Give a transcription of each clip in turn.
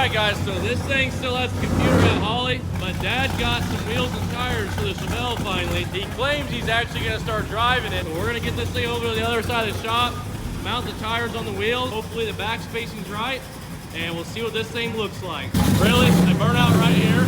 Alright guys, so this thing still has the computer at Holly, but Dad got some wheels and tires for the Chevelle finally. He claims he's actually going to start driving it. We're going to get this thing over to the other side of the shop, mount the tires on the wheels. Hopefully the back spacing's right, and we'll see what this thing looks like. Really, I burn out right here.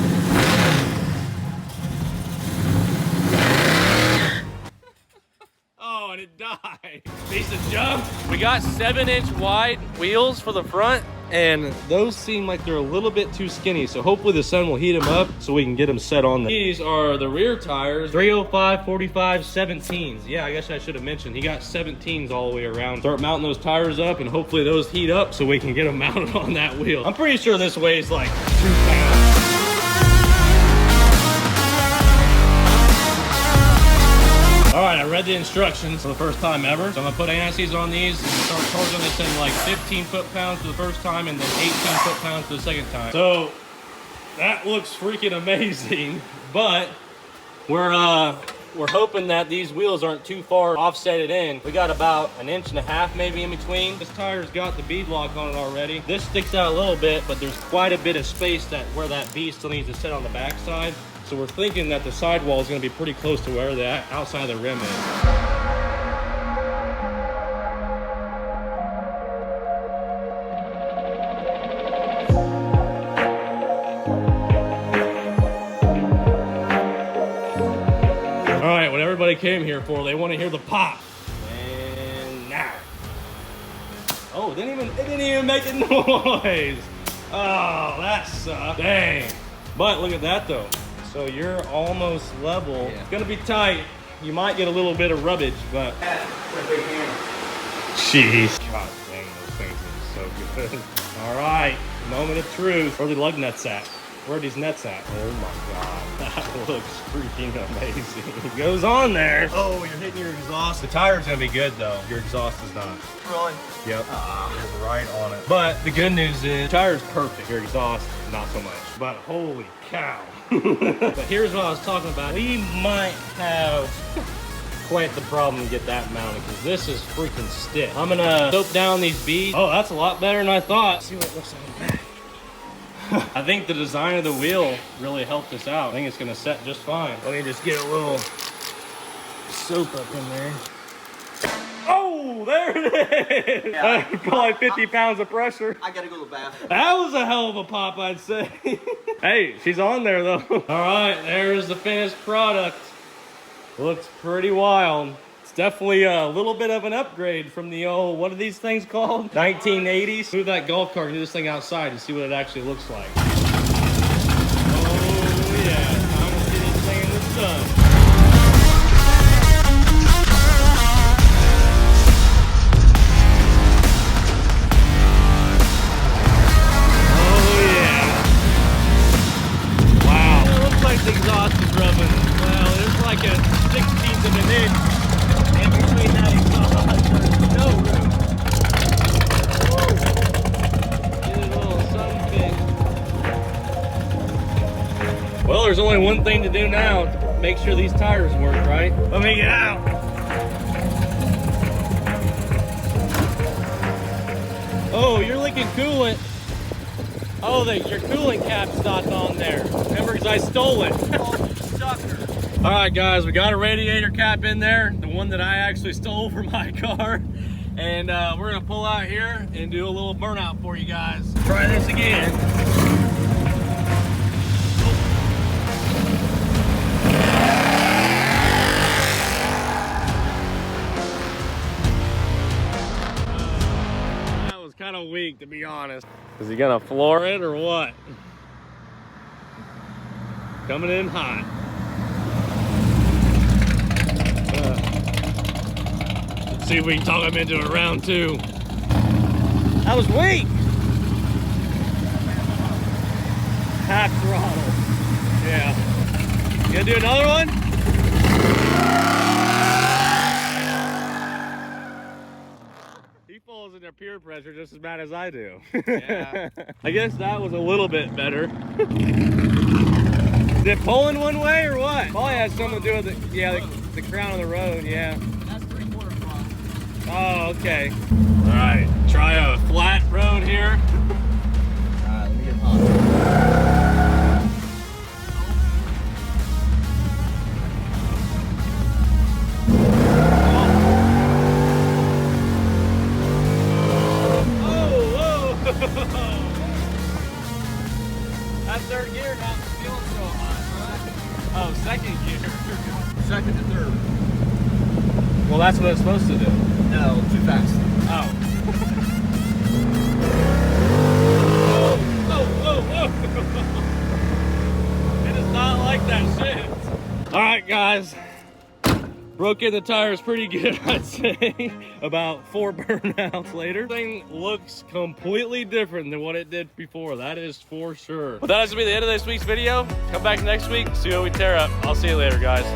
Oh, and it died. Piece of junk. We got 7-inch wide wheels for the front, and those seem like they're a little bit too skinny, so hopefully the sun will heat them up so we can get them set on there. These are the rear tires, 305, 45, 17s. Yeah, I guess I should have mentioned, he got 17s all the way around. Start mounting those tires up, and hopefully those heat up so we can get them mounted on that wheel. I'm pretty sure this weighs like 2 pounds. All right, I read the instructions for the first time ever. So I'm gonna put anti-seize on these and start charging this in like 15 foot-pounds for the first time and then 18 foot-pounds for the second time. So that looks freaking amazing, but we're hoping that these wheels aren't too far offsetted in. We got about 1.5 inches maybe in between. This tire's got the bead lock on it already. This sticks out a little bit, but there's quite a bit of space where that bead still needs to sit on the backside. So we're thinking that the sidewall is going to be pretty close to where the outside of the rim is. All right, what everybody came here for, they want to hear the pop. And now. Oh, it didn't even make a noise. Oh, that sucks. Dang. But look at that though. So you're almost level. Yeah. It's gonna be tight. You might get a little bit of rubbage, but. Jeez. God dang, those things are so good. All right, moment of truth. Where are the lug nuts at? Where are these nuts at? Oh my God, that looks freaking amazing. It goes on there. Oh, you're hitting your exhaust. The tire's gonna be good though. Your exhaust is not. Really? Yep. It's right on it. But the good news is, the tire's perfect. Your exhaust, not so much. But holy cow. But here's what I was talking about. We might have quite the problem to get that mounted because this is freaking stiff. I'm gonna soap down these beads. Oh, that's a lot better than I thought. Let's see what it looks like in the back. I think the design of the wheel really helped us out. I think it's gonna set just fine. Let me just get a little soap up in there. Oh, there it is. Yeah. Probably 50 pounds of pressure. I gotta go to the bathroom. That was a hell of a pop, I'd say. Hey, she's on there though. All right, there's the finished product. Looks pretty wild. It's definitely a little bit of an upgrade from the old, what are these things called? 1980s. Move that golf cart and do this thing outside and see what it actually looks like. Oh yeah, time to see this thing in the sun. The exhaust is rubbing. Well, there's like a 16th of an inch in between that exhaust. There's no room. Woo. Get a little something. Well, there's only one thing to do now to make sure these tires work, right? Let me get out. Oh, you're leaking coolant. Oh, your coolant cap's not on there. Remember, because I stole it. Sucker. All right, guys, we got a radiator cap in there, the one that I actually stole from my car. And we're gonna pull out here and do a little burnout for you guys. Try this again. That was kind of weak, to be honest. Is he gonna floor it or what? Coming in hot. Let's see if we can talk him into a round 2. That was weak. Half throttle. Yeah. You gonna do another one? Falls under peer pressure just as bad as I do. Yeah. I guess that was a little bit better. Is it pulling one way or what? Probably has something to do with the crown of the road, yeah. That's 3/4 throttle. Oh, okay. All right, try a flat road here. All right, let me get hot. That third gear not feeling so hot. Oh, second gear. Second to third. Well, that's what it's supposed to do. No, too fast. Oh. Whoa. It is not like that shit. All right, guys. Broke in the tires pretty good, I'd say. About 4 burnouts later. Thing looks completely different than what it did before. That is for sure. But that is gonna be the end of this week's video. Come back next week, see what we tear up. I'll see you later, guys.